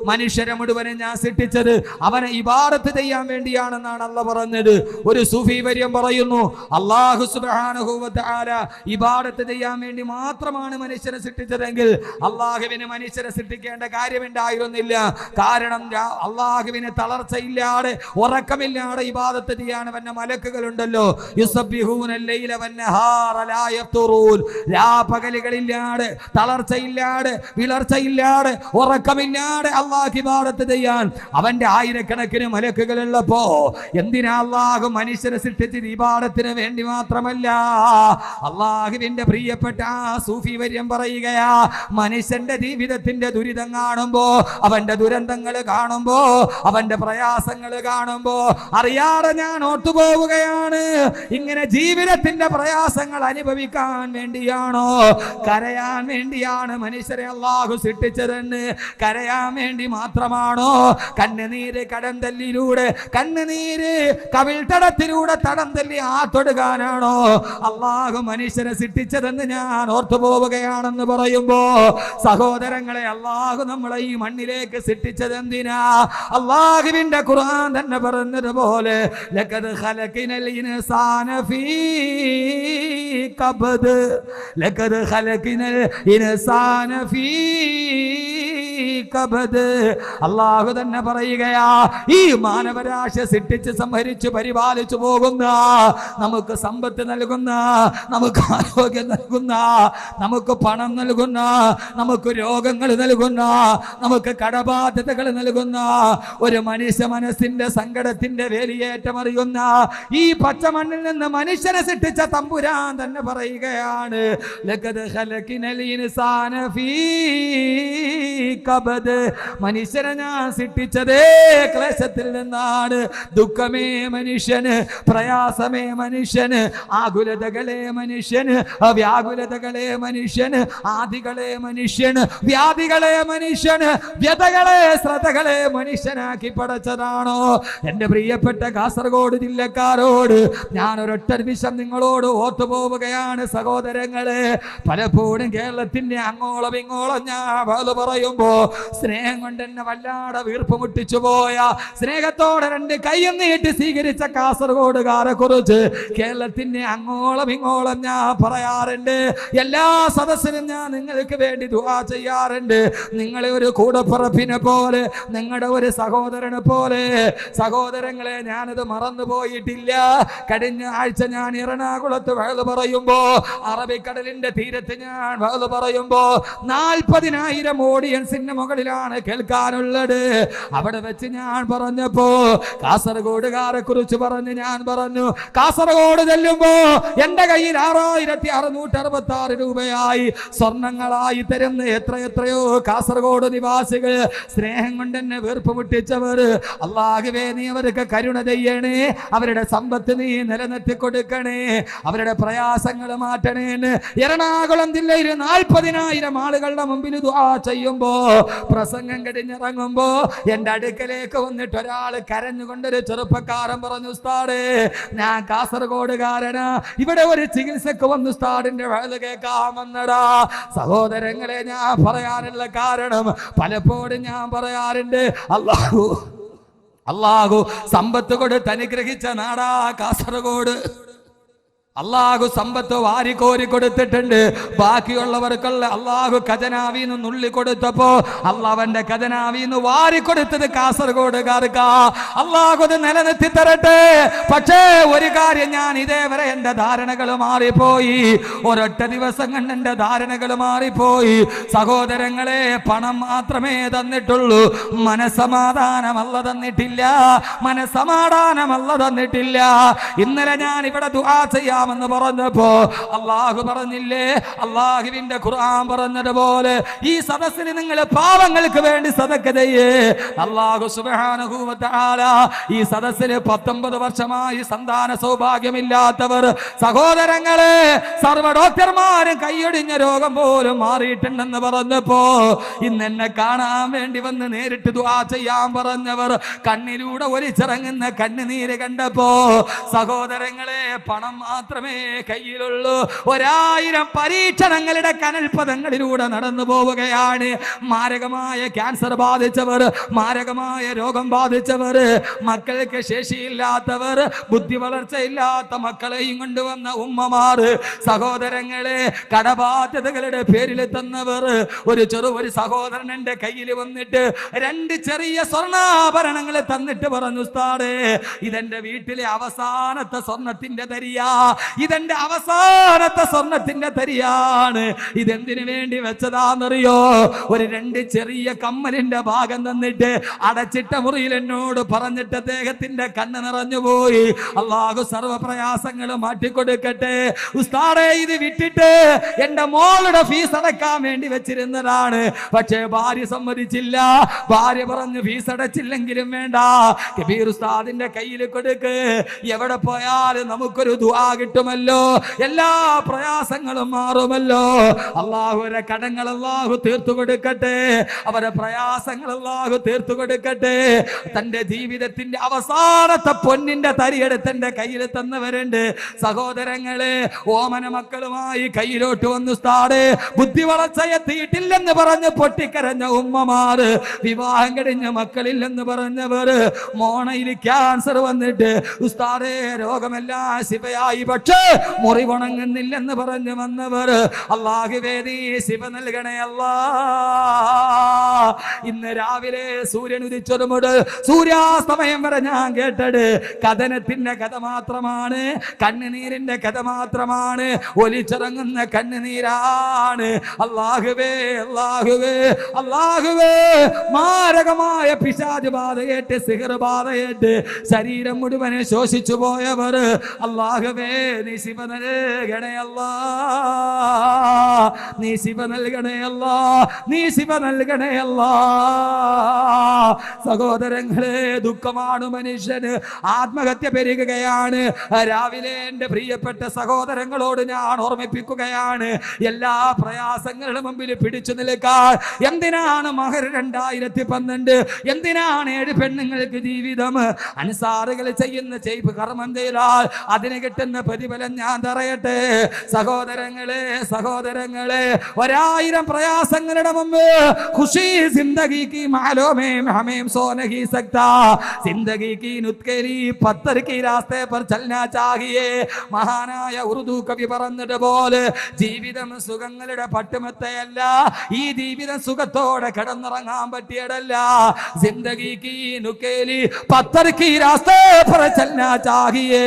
മനുഷ്യരെ മുഴുവനെ ഞാൻ സൃഷ്ടിച്ചത് അവനെ ഇബാദത്ത് ചെയ്യാൻ വേണ്ടിയാണെന്നാണ് അല്ലാഹ് പറഞ്ഞത്. ഒരു സൂഫി വര്യം പറയുന്നു, അല്ലാഹു സുബ്ഹാനഹു വ തആല ഇബാദത്ത് ചെയ്യാൻ വേണ്ടി മാത്രമാണ് മനുഷ്യരെ സൃഷ്ടിച്ചതെങ്കിൽ അല്ലാഹുവിനെ മനുഷ്യരെ സൃഷ്ടിക്കേണ്ട കാര്യമുണ്ടായിരുന്നില്ല. കാരണം അല്ലാഹുവിനെ തളർച്ചയില്ലാതെ ഉറക്കമില്ലാതെ ഇബാദത്ത് ചെയ്യാൻ വന്ന മലക്കുകളുണ്ടല്ലോ, യുസബ്ബിഹൂനൽ ലൈല വന്നഹാറ ലാ യഫ്തുറൂൻ, രാപകലുകളില്ലാതെ തളർച്ചയില്ലാതെ വിളർച്ചയില്ലാതെ ഉറക്കമില്ലാതെ അല്ലാഹു ഇബാദത്ത് ചെയ്യാൻ അവന്റെ ആയിരക്കണക്കിന് മലക്കുകളുള്ളപ്പോ എന്തിനാ അല്ലാഹു മനുഷ്യരെ സൃഷ്ടിച്ചത്? ഇബാദത്തിന് വേണ്ടി മാത്രമല്ല. അല്ലാഹുവിന്റെ പ്രിയപ്പെട്ട സൂഫി വര്യം പറയുകയാ, മനുഷ്യന്റെ ജീവിതത്തിന്റെ ദുരിതം കാണുമ്പോ, അവന്റെ ദുരന്തങ്ങൾ കാണുമ്പോ, അവന്റെ പ്രയാസങ്ങൾ കാണുമ്പോ അറിയാതെ ഞാൻ ഓട്ടുപോവുകയാണ്. ഇങ്ങനെ ജീവിതത്തിന്റെ പ്രയാസങ്ങൾ അനുഭവിക്കാൻ വേണ്ടിയാണോ, കരയാൻ വേണ്ടിയാണ് മനുഷ്യരെ അല്ലാഹു സൃഷ്ടിച്ചതെന്ന് കരയാൻ വേണ്ടി മാത്രമാണോ? കണ്ണുനീര് കടന്തല്ലിലൂടെ, കണ്ണുനീര് കവിൾത്തടത്തിലൂടെ തടം തല്ലി തൊടുകാനാണോ അല്ലാഹു മനുഷ്യരെ സൃഷ്ടിച്ചതെന്ന് ഞാൻ ഓർത്തുപോവുകയാണെന്ന് പറയുമ്പോ, സഹോദരങ്ങളെ, അല്ലാഹു നമ്മളെ ഈ മണ്ണിലേക്ക് സൃഷ്ടിച്ചത് എന്തിനാ? അല്ലാഹുവിന്റെ ഖുർആൻ തന്നെ പറഞ്ഞതുപോലെ, ലഖദ് ഖലഖനൽ ഇൻസാന ഫീ കബദ്, ലഖദ് ഖലഖനൽ ഇൻസാന ഫീ കബദ്. അല്ലാഹു തന്നെ പറയുകയാ, ഈ മാനവരാശി സൃഷ്ടിച്ച് സംഹരിച്ച് പരിപാലിച്ചു പോകുന്ന, നമുക്ക് സമ്പത്ത് നൽകുന്ന, നമുക്ക് ആരോഗ്യം നൽകുന്ന, നമുക്ക് പണം നൽകുന്ന, നമുക്ക് രോഗങ്ങൾ നൽകുന്ന, നമുക്ക് കടബാധ്യതകൾ നൽകുന്ന, ഒരു മനുഷ്യ മനസ്സിന്റെ സങ്കടത്തിന്റെ വേലിയേറ്റമറിയുന്ന ഈ പച്ചമണ്ണിൽ നിന്ന് മനുഷ്യനെ സൃഷ്ടിച്ച തമ്പുരാൻ തന്നെ പറയുകയാണ്, ലഖദ് ഖലഖനൽ ഇൻസാന ഫീ കബദ്. മനുഷ്യനെ ഞാൻ സൃഷ്ടിച്ചതേ ക്ലേശത്തിൽ നിന്നാണ്. ദുഃഖമേ മനുഷ്യന്, പ്രയാസമേ മനുഷ്യന്, ആകുലതകളെ മനുഷ്യന്, വ്യാകുലതകളെ മനുഷ്യന്, ആദികളെ മനുഷ്യന്, വ്യാധികളെ മനുഷ്യന്, വ്യതകളെ ശ്രദ്ധകളെ മനുഷ്യനാക്കി പടച്ചതാണോ? എന്റെ പ്രിയപ്പെട്ട കാസർഗോഡ് ജില്ലക്കാരോട് ഞാൻ ഒരൊറ്റ നിമിഷം നിങ്ങളോട് ഓർത്തുപോവുകയാണ് സഹോദരങ്ങളെ. പലപ്പോഴും കേരളത്തിന്റെ അങ്ങോളം ഇങ്ങോളം ഞാൻ പറയുമ്പോ സ്നേഹം കൊണ്ട് എന്നെ വല്ലാതെ വീർപ്പ് മുട്ടിച്ചു പോയ, സ്നേഹത്തോടെ രണ്ട് കൈയും നീട്ടി സ്വീകരിച്ച കാസർഗോഡുകാരെ കുറിച്ച് കേരളത്തിന്റെ അങ്ങോളം ഇങ്ങോളം ഞാൻ പറയാറുണ്ട്. എല്ലാ സദസ്സിലും ഞാൻ നിങ്ങൾക്ക് വേണ്ടി ദുആ ചെയ്യാറുണ്ട്. നിങ്ങളെ ഒരു കൂടപ്പിറപ്പിനെ പോലെ, നിങ്ങളുടെ ഒരു സഹോദരനെ പോലെ. സഹോദരങ്ങളെ, ഞാനത് മറന്നു പോയിട്ടില്ല. കഴിഞ്ഞ ആഴ്ച ഞാൻ എറണാകുളത്ത് വഅദ് പറയുമ്പോ, അറബിക്കടലിന്റെ തീരത്ത് ഞാൻ വഅദ് പറയുമ്പോ 40,000 ഓഡിയൻസിന്റെ മുകളിലാണ് കേൾക്കാനുള്ളത്. അവിടെ വെച്ച് ഞാൻ പറഞ്ഞപ്പോ കാസർഗോഡുകാരെ കുറിച്ച് പറഞ്ഞ് ഞാൻ പറഞ്ഞു, കാസർഗോഡ് ചെല്ലുമ്പോ എന്റെ കയ്യിൽ 6,666 രൂപയായി സ്വർണങ്ങളായി തരുന്ന എത്രയോ കാസർഗോഡ് നിവാസികൾ, സ്നേഹം കൊണ്ട് എന്നെ വീർപ്പ് മുട്ടിച്ചവർ. അല്ലാഹുവേ, നീ അവർക്ക് കരുണ ചെയ്യണേ, അവരുടെ സമ്പത്ത് നീ നിലനിർത്തി കൊടുക്കണേ, അവരുടെ പ്രയാസങ്ങൾ മാറ്റണേ. എറണാകുളം ജില്ലയിൽ 40,000 ആളുകളുടെ മുമ്പിൽ ദുആ ചെയ്യുമ്പോ, പ്രസംഗം കഴിഞ്ഞിറങ്ങുമ്പോ എന്റെ അടുക്കലേക്ക് വന്നിട്ട് ഒരാൾ കരഞ്ഞുകൊണ്ടൊരു ചെറുപ്പക്കാരൻ പറഞ്ഞു, ഉസ്താദേ, ഞാൻ കാസർഗോഡുകാരനാ, ഇവിടെ ഒരു ചികിത്സക്ക് വന്നു ഉസ്താദിന്റെ വഅദ് കേൾക്കാൻ വന്നടാ. സഹോദരങ്ങളെ, ഞാൻ പറയാനുള്ള കാരണം പലപ്പോഴും ഞാൻ പറയാറുണ്ട്, അല്ലാഹു സമ്പത്ത് കൊടുത്ത് അനുഗ്രഹിച്ച നാടാ കാസർഗോഡ്. അല്ലാഹു സമ്പത്ത് വാരിക്കോരി കൊടുത്തിട്ടുണ്ട്. ബാക്കിയുള്ളവർക്കുള്ള അല്ലാഹു ഖജനാവിന്ന് നുള്ളി കൊടുത്തപ്പോ അല്ലാഹുവിന്റെ ഖജനാവിന്ന് വാരിക്കൊടുത്തത് കാസർഗോഡുകാർക്കാ. അല്ലാഹു അത് നിലനിർത്തി തരട്ടെ. പക്ഷേ ഒരു കാര്യം, ഞാൻ ഇതേവരെ എന്റെ ധാരണകൾ മാറിപ്പോയി. ഒരൊറ്റ ദിവസം കണ്ട് എന്റെ ധാരണകൾ മാറിപ്പോയി. സഹോദരങ്ങളെ, പണം മാത്രമേ തന്നിട്ടുള്ളൂ, മനസ്സമാധാനമല്ല തന്നിട്ടില്ല, മനസ്സമാധാനമല്ല തന്നിട്ടില്ല. ഇന്നലെ ഞാൻ ഇവിടെ ദുആ ചെയ്യാം എന്ന് പറഞ്ഞപ്പോ അല്ലാഹു പറഞ്ഞില്ലേ, അല്ലാഹുവിന്റെ ഖുർആൻ പറഞ്ഞതുപോലെ ഈ സദസ്സിന് നിങ്ങൾ പാവങ്ങൾക്ക് വേണ്ടി സദഖ ചെയ്യേ. അല്ലാഹു സുബ്ഹാനഹു വ തആല ഈ സദസ്സിന് 19 വർഷമായി സന്താന സൗഭാഗ്യമില്ലാത്തവർ സഹോദരങ്ങളെ, സർവ്വ ഡോക്ടർമാരും കൈയൊടിഞ്ഞ രോഗം പോലും മാറിയിട്ടുണ്ടെന്ന് പറഞ്ഞപ്പോ ഇന്ന് എന്നെ കാണാൻ വേണ്ടി വന്ന് നേരിട്ട് ദുആ ചെയ്യാൻ പറഞ്ഞവർ കണ്ണിലൂടെ ഒലിച്ചിറങ്ങുന്ന കണ്ണുനീര് കണ്ടപ്പോ സഹോദരങ്ങളെ, പണം മാത്രം മാത്രമേ കയ്യിലുള്ളൂ. 1000 പരീക്ഷണങ്ങളുടെ കനൽപഥങ്ങളിലൂടെ നടന്നു പോവുകയാണ്. മാരകമായ ക്യാൻസർ ബാധിച്ചവർ, മാരകമായ രോഗം ബാധിച്ചവർ, മക്കൾക്ക് ശേഷിയില്ലാത്തവർ, ബുദ്ധി വളർച്ചയില്ലാത്ത മക്കളെയും കൊണ്ടുവന്ന ഉമ്മമാർ, സഹോദരങ്ങളെ കടബാധ്യതകളുടെ പേരിൽ തന്നവർ. ഒരു സഹോദരൻ എന്റെ കയ്യിൽ വന്നിട്ട് 2 ചെറിയ സ്വർണ്ണാഭരണങ്ങൾ തന്നിട്ട് പറഞ്ഞു, ഉസ്താദേ ഇതെന്റെ വീട്ടിലെ അവസാനത്തെ സ്വർണത്തിന്റെ തരിയാ, ഇതെന്റെ അവസാനത്തെ സ്വർണത്തിന്റെ തരിയാണ്. ഇതെന്തിനു വേണ്ടി വെച്ചതാണെന്നറിയോ? ഒരു 2 ചെറിയ കമ്മലിന്റെ ഭാഗം തന്നിട്ട് അടച്ചിട്ട മുറിയിൽ എന്നോട് പറഞ്ഞിട്ട് അദ്ദേഹത്തിന്റെ കണ്ണ് നിറഞ്ഞുപോയി. അള്ളാഹു സർവ്വ പ്രയാസങ്ങളും മാറ്റിക്കൊടുക്കട്ടെ. ഉസ്താദേ ഇത് വിട്ടിട്ട് എന്റെ മോളുടെ ഫീസ് അടക്കാൻ വേണ്ടി വെച്ചിരുന്നതാണ്. പക്ഷേ ഭാര്യ സമ്മതിച്ചില്ല. ഭാര്യ പറഞ്ഞു ഫീസ് അടച്ചില്ലെങ്കിലും വേണ്ട, കബീർ ഉസ്താദിന്റെ കയ്യിൽ കൊടുക്ക്. എവിടെ പോയാലും നമുക്കൊരു ദുആ കിട്ടുമല്ലോ, എല്ലാ പ്രയാസങ്ങളും മാറുമല്ലോ. അള്ളാഹുവിന്റെ കടങ്ങൾ അള്ളാഹു തീർത്തു കൊടുക്കട്ടെ, അവരുടെ പ്രയാസങ്ങൾ അള്ളാഹു തീർത്തു കൊടുക്കട്ടെ. തന്റെ ജീവിതത്തിന്റെ അവസാനത്തെ പൊന്നിന്റെ തരിയെടുത്ത് എന്റെ കയ്യിൽ തന്നവരുണ്ട്. സഹോദരങ്ങളെ, ഓമന മക്കളുമായി കയ്യിലോട്ട് വന്നു ഉസ്താദേ ബുദ്ധി വളർച്ച എത്തിയിട്ടില്ലെന്ന് പറഞ്ഞ് പൊട്ടിക്കരഞ്ഞ ഉമ്മമാർ, വിവാഹം കഴിഞ്ഞ മക്കളില്ലെന്ന് പറഞ്ഞവർ, മോണയിൽ ക്യാൻസർ വന്നിട്ട് ഉസ്താദേ രോഗമെല്ലാം ശിവയായി പക്ഷേ മുറിവുണങ്ങുന്നില്ലെന്ന് പറഞ്ഞു വന്നവർ, അല്ലാഹുവേ നീ ശിവ നൽകണേ അല്ലാ. ഇന്ന് രാവിലെ സൂര്യൻ ഉദിച്ചത് മുതൽ സൂര്യാസ്തമയം വരെ ഞാൻ കേട്ടത് കഥനത്തിന്റെ കഥ മാത്രമാണ്, കണ്ണുനീരിന്റെ കഥ മാത്രമാണ്, ഒലിച്ചിറങ്ങുന്ന കണ്ണുനീരാണ്. അല്ലാഹുവേ അല്ലാഹുവേ അല്ലാഹുവേ, മാരകമായ പിശാച് ബാധയേറ്റ് സിഹർ ബാധയേറ്റ് ശരീരം മുഴുവനെ ശോഷിച്ചു പോയവർ, അല്ലാഹുവേ നീ ശിവ നൽകണേ അല്ലാ, നീ ശിവ നൽകണേ അല്ലാ, നീ ശിവ നൽകണേ അല്ലാ. സഹോദരങ്ങളെ, ദുഃഖമാണ് മനുഷ്യന്, ആത്മഹത്യ പെരുകുകയാണ്. രാവിലെ എന്റെ പ്രിയപ്പെട്ട സഹോദരങ്ങളോട് ഞാൻ ഓർമ്മിപ്പിക്കുകയാണ്, എല്ലാ പ്രയാസങ്ങളുടെ മുമ്പിൽ പിടിച്ചു നിൽക്കാൻ എന്തിനാണ് മഹർ 2012, എന്തിനാണ് 7 പെണ്ണുങ്ങൾക്ക് ജീവിതം? അൻസാറുകൾ ചെയ്യുന്ന ചെയ്പ് കർമ്മം ചെയ്താൽ അതിന് കിട്ടുന്ന പ്രതിഫലം ഞാൻ പറയട്ടെ. സഹോദരങ്ങളെ സഹോദരങ്ങളെ, 1000 പ്രയാസങ്ങളുടെ മുമ്പ് ഖുശി ജിന്ദഗി की मालूम है हमें सो नहीं सकता, जिंदगी की नुत्केली पत्थर की रास्ते पर चलना चाहिए. മഹാനായ ഉറുദു കവി പറഞ്ഞതുപോലെ ജീവിതം സുഖങ്ങളുടെ പട്ടുമെത്തയല്ല, ഈ ജീവിതം സുഖത്തോടെ കിടന്നിറങ്ങാൻ പറ്റിയതല്ല. ജിന്ദഗി കി നുക്കേലി പത്തർ കി രാസ്തേ പർ ചൽനാ ചാഹിയേ,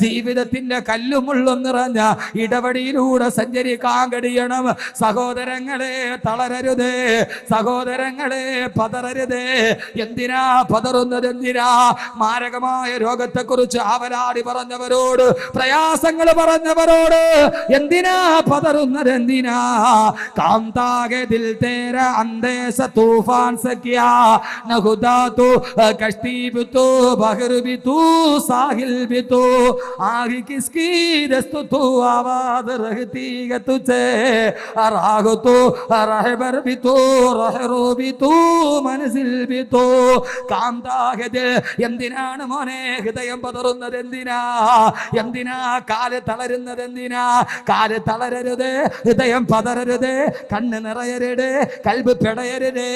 ജീവിതത്തിന്റെ കല്ലും മുള്ളും നിറഞ്ഞ ഇടവഴിയിലൂടെ സഞ്ചരിക്കാൻ കഴിയണം. സഹോദരങ്ങളെ തളരരുതേ, സഹോദരങ്ങളെ പതറരുതേ. എന്തിനാ പതറുന്നത്? എന്തിനാ? മാരകമായ രോഗത്തെ കുറിച്ച് ആവലാടി പറഞ്ഞവരോട്, പ്രയാസങ്ങൾ പറഞ്ഞവരോട് എന്തിനാ പതറുന്നത്? എന്തിനാ? കാന്താകെ ദിൽ തേര അന്തേസ തൂഫാൻ സഖ്യാ നഹുദാ തൂ കശ്തി ബി തൂ ബഹർ ബി തൂ സാഹിൽ ബി തൂ ആഹി കിസ്കി ദസ്തു തൂ ആവാദ് रहती है तुझे राग तो रहबर भी तो रहरो भी तो മനസ്സിൽ भी तो കാന്താകെ. എന്തിനാണ് മോനെ ഹൃദയം പതറുന്നത്? എന്തിനാ? എന്തിനാ കാല് തളരുന്നത്? എന്തിനാ? കാല് തളരരുത്, ഹൃദയം പതറരുത്, കണ്ണ് നിറയരുത്, കൽബ് പിടയരുത്.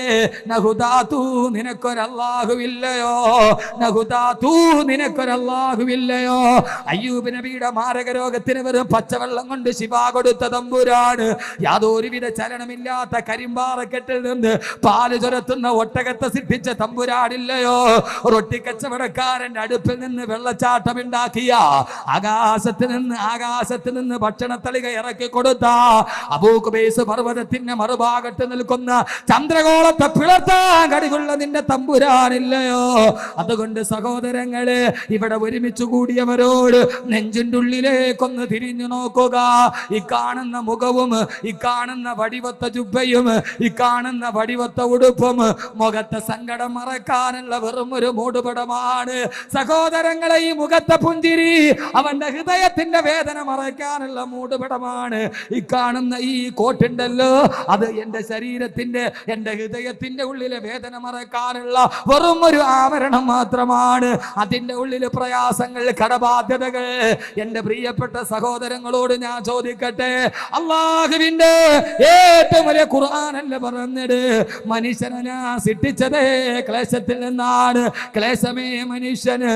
നഹുദാതു നിനക്കൊരല്ലാഹുവില്ലയോ? നഹുദാതു നിനക്കൊരല്ലാഹുവില്ലയോ? അയ്യൂബ് നബിയുടെ മാരക രോഗത്തിന് വെറും പച്ചവെള്ളം കൊണ്ട് ശിഫ കൊടുത്ത തമ്പുരാണ്. യാതൊരുവിധ ചലനമില്ലാത്ത കരിമ്പാറക്കെട്ടിൽ നിന്ന് പാല് ചുരത്തുന്ന ഒട്ടകത്തെ സൃഷ്ടിച്ച തമ്പുരാനില്ലയോ? റൊട്ടി കച്ചവടക്കാരന്റെ അടുപ്പിൽ നിന്ന് വെള്ളച്ചാട്ടം ഉണ്ടാക്കിയ, ആകാശത്ത് നിന്ന് ഭക്ഷണത്തളിക ഇറക്കി കൊടുത്ത, അബൂ ഖുബൈസ് പർവ്വതത്തിന്റെ മറുഭാഗത്ത് നിൽക്കുന്ന ചന്ദ്രഗോളത്തെ പിളർത്താൻ കഴിവുള്ള നിന്റെ തമ്പുരാനില്ലയോ? അതുകൊണ്ട് സഹോദരങ്ങളെ, ഇവിടെ ഒരുമിച്ച് കൂടിയവരോട് നെഞ്ചിന്റെ ഉള്ളിലേക്കൊന്ന് തിരിഞ്ഞു നോക്കുക. ഈ കാണുന്ന മുഖവും, ഈ കാണുന്ന വടിവത്ത ജുബ്ബയും, ഈ കാണുന്ന വടിവത്ത ഉടുപ്പും, മുഖത്തെ സങ്കടം മറക്കാനുള്ള വെറും ഒരു മൂടുപടമാണ്. സഹോദരങ്ങളെ, ഈ മുഖത്തെ പുഞ്ചിരി അവന്റെ ഹൃദയത്തിന്റെ വേദന മറയ്ക്കാനുള്ള മൂടുപടമാണ്. ഈ കാണുന്ന ഈ കോട്ടുണ്ടല്ലോ, അത് എന്റെ ശരീരത്തിന്റെ, എന്റെ ഹൃദയത്തിന്റെ ഉള്ളിലെ വേദന മറക്കാനുള്ള വെറും ഒരു ആവരണം മാത്രമാണ്. അതിന്റെ ഉള്ളിൽ പ്രയാസങ്ങൾ, കടബാധ്യതകൾ. എന്റെ പ്രിയപ്പെട്ട സഹോദരങ്ങളോട് ഞാൻ ചോദിക്കട്ടെ, അല്ലാഹുവിന്റെ ഏറ്റവും വലിയ ഖുർആനല്ലേ പറഞ്ഞത്, മനുഷ്യനെ ഞാൻ സൃഷ്ടിച്ചതേ ക്ലേശത്തിൽ നിന്നാണ്. ക്ലേശമേ മനുഷ്യന്